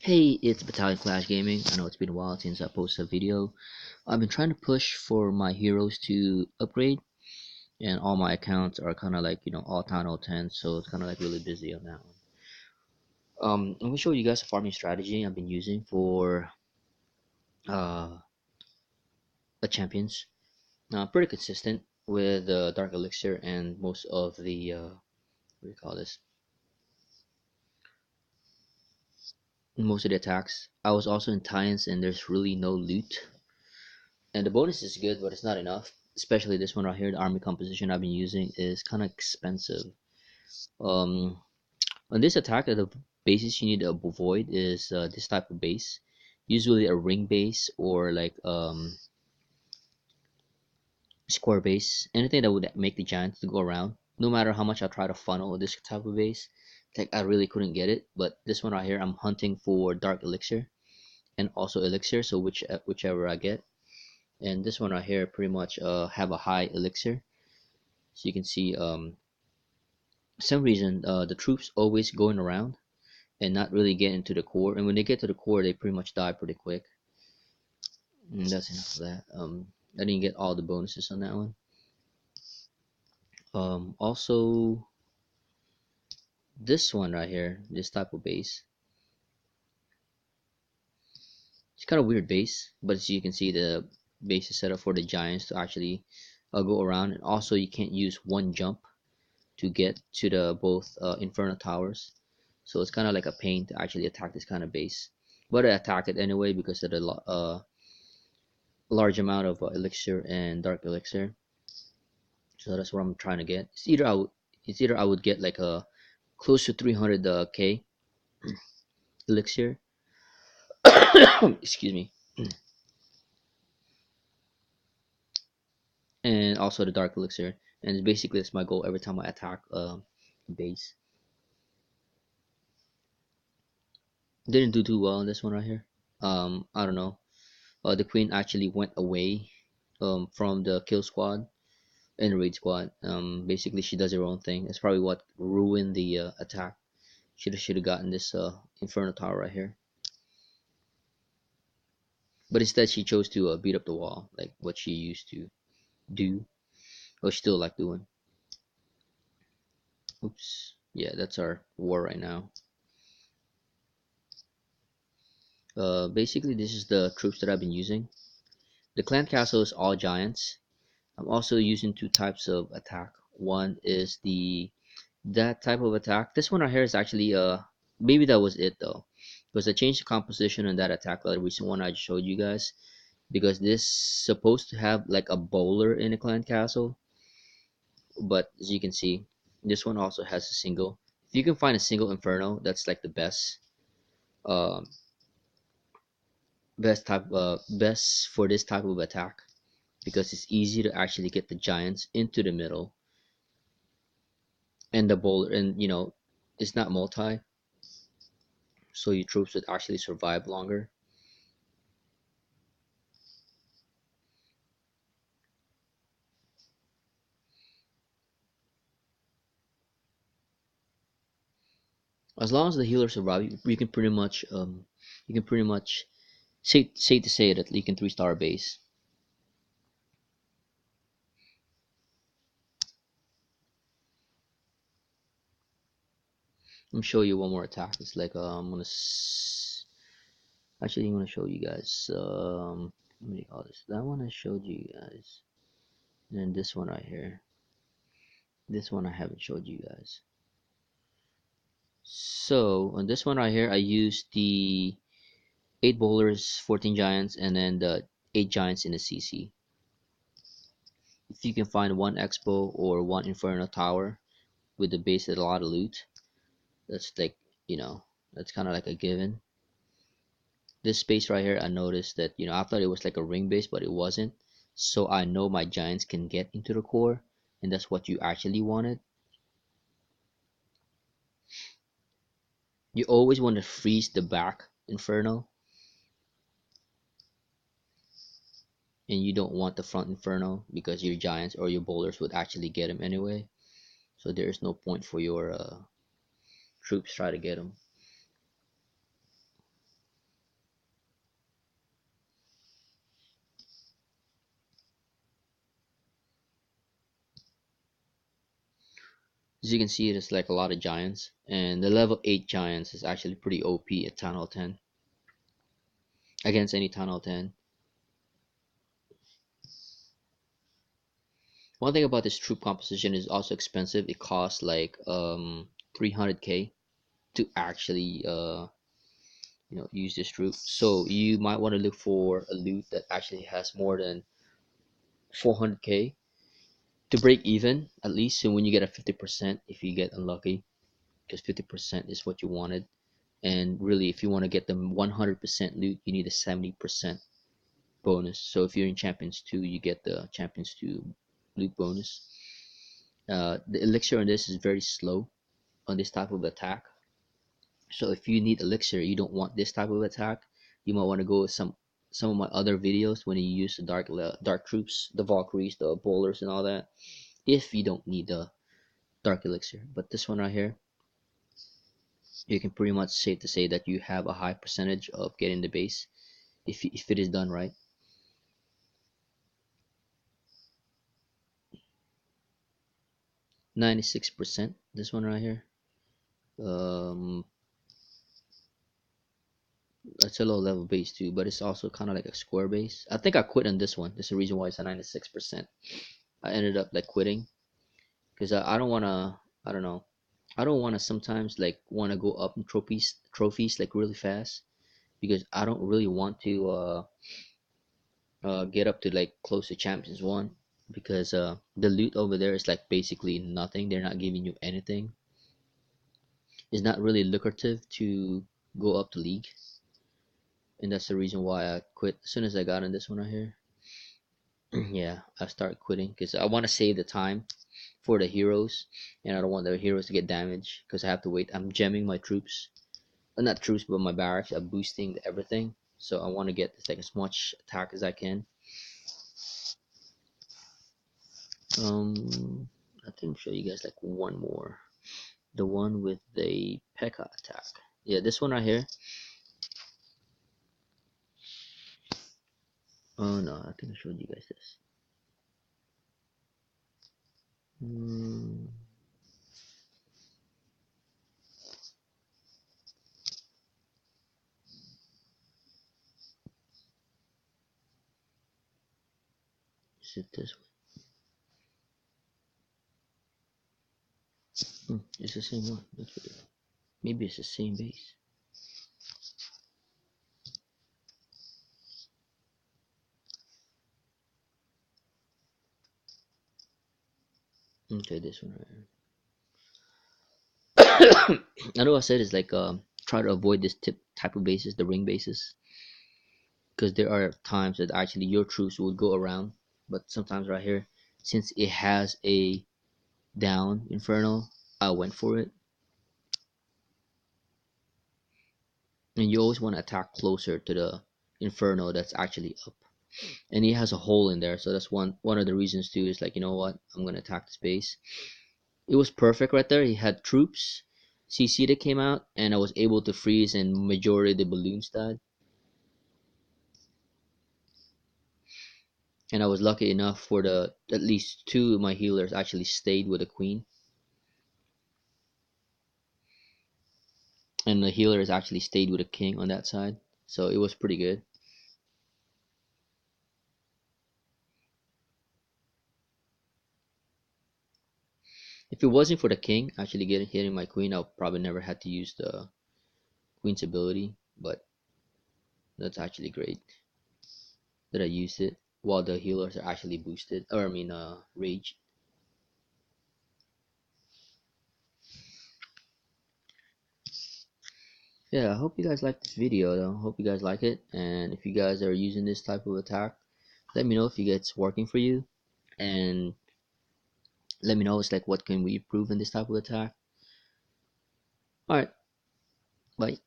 Hey, it's Battalion Clash Gaming. I know it's been a while since I posted a video. I've been trying to push for my heroes to upgrade, and all my accounts are kind of like, all 10 all 10, so it's kind of like really busy on that one. I'm gonna show you guys a farming strategy I've been using for uh, the champions. Pretty consistent with Dark Elixir and most of the, what do you call this? Most of the attacks. I was also in Tians, and there's really no loot. And the bonus is good, but it's not enough. Especially this one right here, the army composition I've been using is kind of expensive. Um, on this attack, the bases you need to avoid is this type of base, usually a ring base or like square base, anything that would make the giants to go around. No matter how much I try to funnel this type of base, like I really couldn't get it. But this one right here, I'm hunting for dark elixir and also elixir, so whichever I get. And this one right here pretty much have a high elixir. So you can see for some reason the troops always going around and not really getting to the core. And when they get to the core, they pretty much die pretty quick. And that's enough of that. I didn't get all the bonuses on that one. Also, this one right here, this type of base, it's kind of weird base, but as you can see, the base is set up for the giants to actually go around. And also, you can't use one jump to get to the both Inferno towers. So it's kind of like a pain to actually attack this kind of base. But I attack it anyway because of the large amount of elixir and dark elixir. So that's what I'm trying to get. It's either I would get like a close to 300 k elixir. Excuse me. And also the dark elixir. And basically that's my goal every time I attack base. Didn't do too well in this one right here. I don't know. The queen actually went away from the kill squad and raid squad. Basically she does her own thing. That's probably what ruined the attack. Should have gotten this Inferno tower right here. But instead she chose to beat up the wall like what she used to do, or still like doing. Oops. Yeah, that's our war right now. Basically this is the troops that I've been using. The clan castle is all giants. I'm also using two types of attack. One is the that type of attack. This one right here is actually maybe that was it though, because I changed the composition on that attack, like the recent one I showed you guys, because this supposed to have like a bowler in a clan castle, but as you can see, this one also has a single. If you can find a single inferno, that's like the um best for this type of attack, because it's easy to actually get the giants into the middle, and the bowler, and it's not multi, so your troops would actually survive longer. As long as the healer survive, you can pretty much safe to say that you can 3-star base. I'm show you one more attack. It's like I'm gonna actually I'm gonna show you guys what do you call this? That one I showed you guys, and then this one right here. This one I haven't showed you guys. So on this one right here, I used the 8 bowlers, 14 giants, and then the 8 giants in the CC. If you can find one expo or one inferno tower with the base with a lot of loot, that's like, that's kind of like a given. This space right here, I noticed that, I thought it was like a ring base, but it wasn't. So I know my giants can get into the core, and that's what you actually wanted. You always want to freeze the back inferno, and you don't want the front inferno because your giants or your bowlers would actually get them anyway. So there is no point for your troops try to get them. As you can see, there's like a lot of giants, and the level 8 giants is actually pretty OP at Town Hall 10 against any Town Hall 10. One thing about this troop composition is also expensive. It costs like 300k to actually use this troop. So you might want to look for a loot that actually has more than 400k to break even at least. So when you get a 50%, if you get unlucky, because 50% is what you wanted. And really, if you want to get the 100% loot, you need a 70% bonus. So if you're in Champions 2, you get the Champions 2 loot bonus. The elixir on this is very slow on this type of attack. So if you need elixir, you don't want this type of attack, you might want to go with some of my other videos when you use the dark troops, the Valkyries, the bowlers, and all that. If you don't need the dark elixir, but this one right here, you can pretty much safe to say that you have a high percentage of getting the base if it is done right. %96. This one right here. Um, it's a low level base too, but it's also kind of like a square base. I think I quit on this one. That's the reason why it's a 96%. I ended up like quitting because I don't wanna. I don't know. I don't wanna sometimes like wanna go up in trophies like really fast because I don't really want to get up to like close to Champions 1 because the loot over there is like basically nothing. They're not giving you anything. It's not really lucrative to go up to league, and that's the reason why I quit as soon as I got on this one right here. Yeah, I start quitting because I want to save the time for the heroes, and I don't want the heroes to get damaged because I have to wait. I'm gemming my troops, not troops, but my barracks. I'm boosting everything, so I want to get like as much attack as I can. I think I'll show you guys like one more, the one with the P.E.K.K.A attack. Yeah, this one right here. Oh no, I think I showed you guys this. Hmm, is it this one? It's the same one. Maybe it's the same base. Okay, this one right here. I know I said it's like try to avoid this type of bases, the ring bases, because there are times that actually your troops will go around, but sometimes right here, since it has a down inferno, I went for it. And you always want to attack closer to the inferno that's actually up, and it has a hole in there, so that's one of the reasons too. Is like, you know what, I'm gonna attack the base. It was perfect right there. He had troops CC that came out, and I was able to freeze, and majority of the balloons died. And I was lucky enough for the at least two of my healers actually stayed with the queen, and the healers actually stayed with the king on that side. So it was pretty good. If it wasn't for the king actually getting hitting my queen, I probably never had to use the queen's ability. But that's actually great that I used it while the healers are actually boosted, or I mean, rage. Yeah, I hope you guys like this video though. Hope you guys like it, and if you guys are using this type of attack, let me know if it's working for you, and let me know it's like what can we improve in this type of attack. All right, bye.